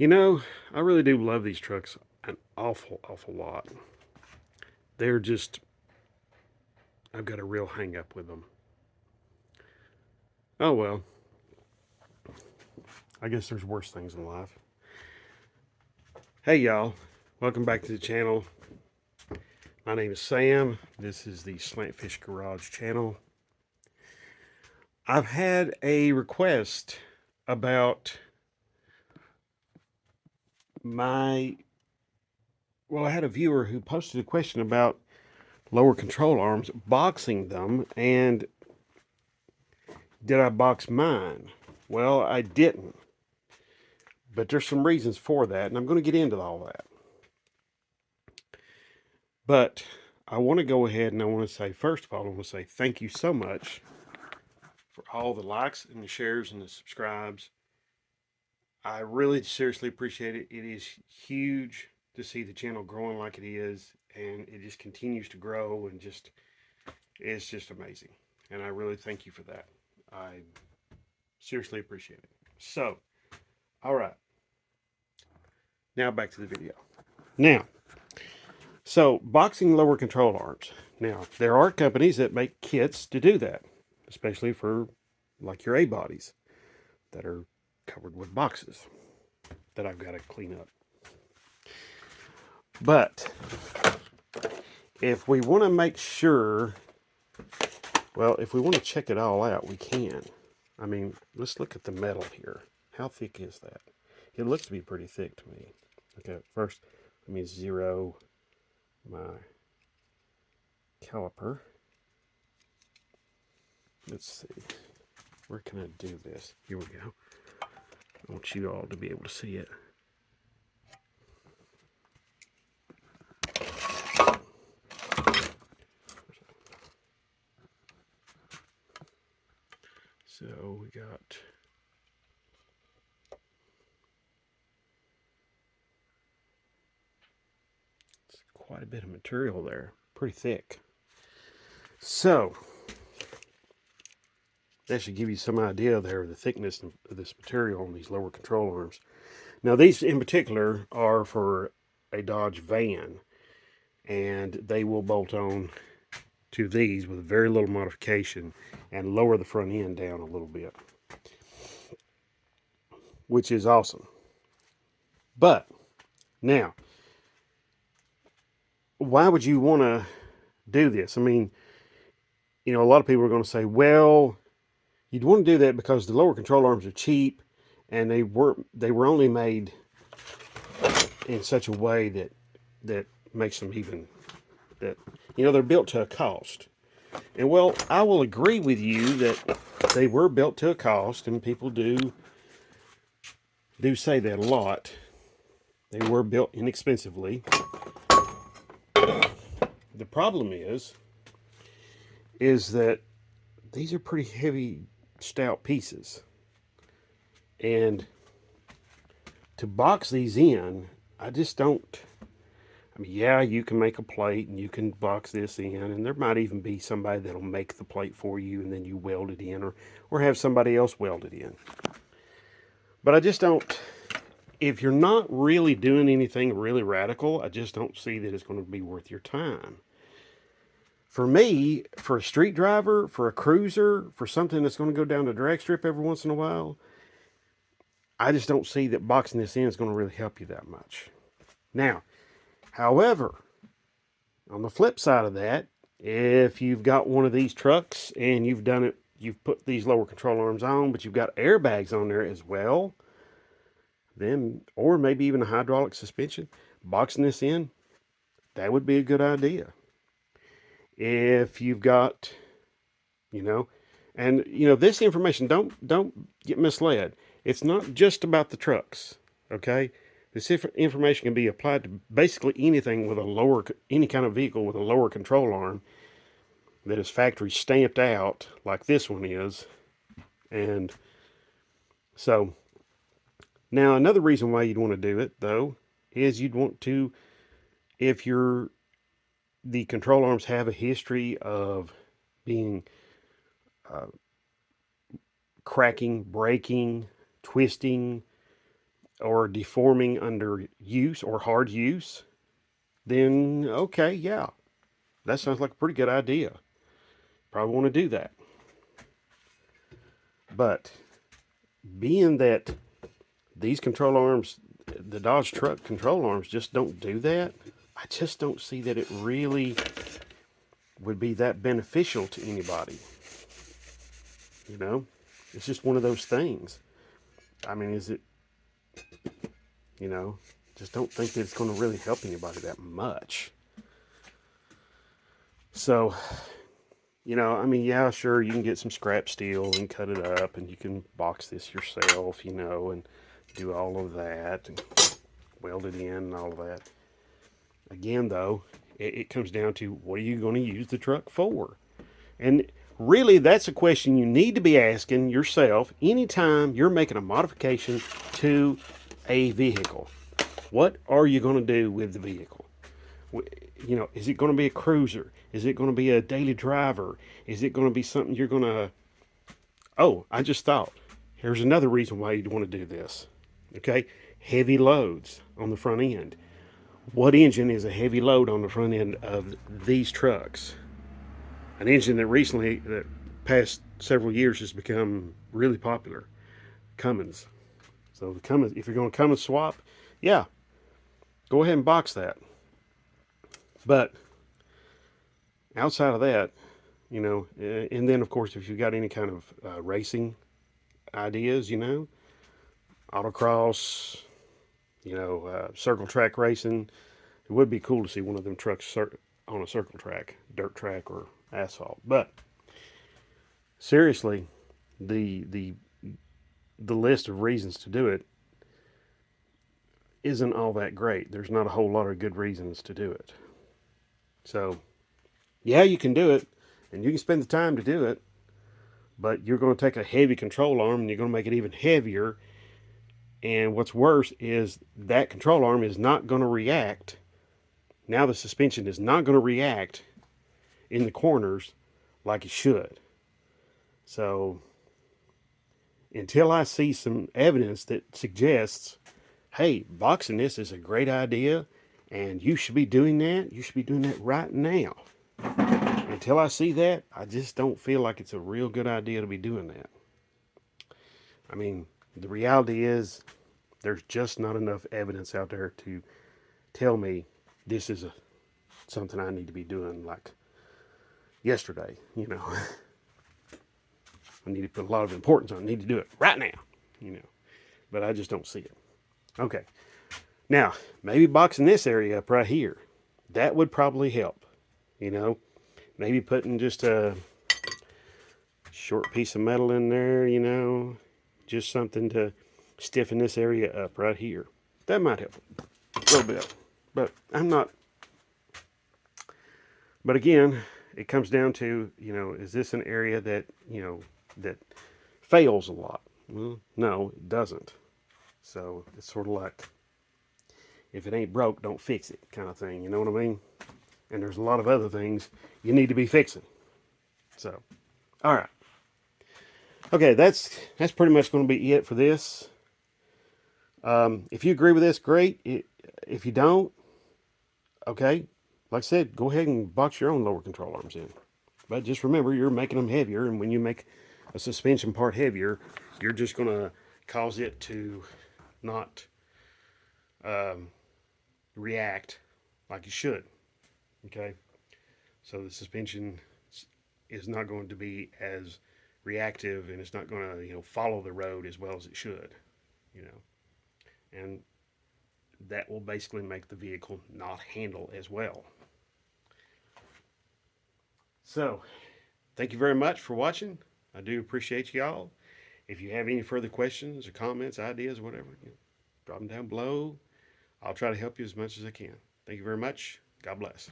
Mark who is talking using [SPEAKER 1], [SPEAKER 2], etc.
[SPEAKER 1] You know, I really do love these trucks an awful lot. They're just, I've got a real hang up with them. Oh well, I guess there's worse things in life. Hey y'all, welcome back to the channel. My name is Sam. This is the Slantfish Garage channel. I've had a request about my, I had a viewer who posted a question about lower control arms, boxing them, and did I box mine? Well, I didn't. But there's some reasons for that, and I'm going to get into all that. But I want to go ahead and I want to say, first of all, I want to say thank you so much for all the likes and the shares and the subscribes. I really seriously appreciate it. It is huge to see the channel growing like it is, and it just continues to grow, and it's just amazing. And I really thank you for that. I seriously appreciate it. So, all right. Now back to the video. Now, so boxing lower control arms. Now, there are companies that make kits to do that, especially for like your A bodies that are covered with boxes that I've got to clean up. But if we want to make sure, if we want to check it all out, we can. I mean, let's look at the metal here. How thick is that? It looks to be pretty thick to me. Okay, first, let me zero my caliper. Let's see. Where can I do this? Here we go. I want you all to be able to see it. So we got quite a bit of material there. Pretty thick. So that should give you some idea there of the thickness of this material on these lower control arms. Now these in particular are for a Dodge van, and they will bolt on to these with very little modification and lower the front end down a little bit, which is awesome. But now, why would you want to do this? I mean, a lot of people are going to say, well, you'd want to do that because the lower control arms are cheap, and they were only made in such a way that makes them even that they're built to a cost. And well, I will agree with you that they were built to a cost, and people do say that a lot. They were built inexpensively. The problem is that these are pretty heavy, stout pieces. And to box these in, I just don't. I mean, yeah, you can make a plate and you can box this in, and there might even be somebody that'll make the plate for you and then you weld it in, or have somebody else weld it in. But I just don't. If you're not really doing anything really radical, I just don't see that it's going to be worth your time. For me, for a street driver, for a cruiser, for something that's going to go down the drag strip every once in a while, I just don't see that boxing this in is going to really help you that much. Now, however, on the flip side of that, if you've got one of these trucks and you've put these lower control arms on, but you've got airbags on there as well, then, or maybe even a hydraulic suspension, boxing this in, that would be a good idea. If you've got, this information, don't get misled. It's not just about the trucks, okay? This information can be applied to basically anything with any kind of vehicle with a lower control arm that is factory stamped out, like this one is. And so, now another reason why you'd want to do it, though, is you'd want to, if the control arms have a history of being cracking, breaking, twisting, or deforming under use or hard use, then okay, yeah, that sounds like a pretty good idea. Probably want to do that. But being that these control arms, the Dodge truck control arms, just don't do that, I just don't see that it really would be that beneficial to anybody. You know, it's just one of those things. I mean, is it, you know, just don't think that it's going to really help anybody that much. So, you know, I mean, yeah, sure, you can get some scrap steel and cut it up, and you can box this yourself, you know, and do all of that and weld it in and all of that. Again, though, it comes down to what are you going to use the truck for? And really, that's a question you need to be asking yourself anytime you're making a modification to a vehicle. What are you going to do with the vehicle? You know, is it going to be a cruiser? Is it going to be a daily driver? Is it going to be something you're going to... Oh, I just thought. Here's another reason why you'd want to do this. Okay? Heavy loads on the front end. What engine is a heavy load on the front end of these trucks? An engine that recently, the past several years, has become really popular. Cummins. So the Cummins, if you're going to Cummins swap, yeah, go ahead and box that. But outside of that, you know, and then of course, if you've got any kind of racing ideas, you know, autocross, you know, circle track racing, it would be cool to see one of them trucks on a circle track, dirt track, or asphalt. But seriously, the list of reasons to do it isn't all that great. There's not a whole lot of good reasons to do it. So, yeah, you can do it, and you can spend the time to do it, but you're going to take a heavy control arm and you're going to make it even heavier. And what's worse is that control arm is not going to react. Now the suspension is not going to react in the corners like it should. So until I see some evidence that suggests, hey, boxing this is a great idea and you should be doing that, you should be doing that right now. Until I see that, I just don't feel like it's a real good idea to be doing that. I mean, the reality is there's just not enough evidence out there to tell me this is something I need to be doing like yesterday, you know. I need to put a lot of importance on it. I need to do it right now, you know. But I just don't see it. Okay. Now, maybe boxing this area up right here. That would probably help, you know. Maybe putting just a short piece of metal in there, you know. Just something to stiffen this area up right here. That might help a little bit. But I'm not... But again, it comes down to, you know, is this an area that, you know, that fails a lot? Well, no, it doesn't. So it's sort of like, if it ain't broke, don't fix it kind of thing. You know what I mean? And there's a lot of other things you need to be fixing. So, all right. Okay, that's pretty much going to be it for this. If you agree with this, great. If you don't, okay, like I said, go ahead and box your own lower control arms in. But just remember, you're making them heavier, and when you make a suspension part heavier, you're just going to cause it to not react like it should. Okay? So the suspension is not going to be as reactive, and it's not going to, you know, follow the road as well as it should, you know. And that will basically make the vehicle not handle as well. So, thank you very much for watching. I do appreciate y'all. If you have any further questions or comments, ideas, whatever, you know, drop them down below. I'll try to help you as much as I can. Thank you very much. God bless.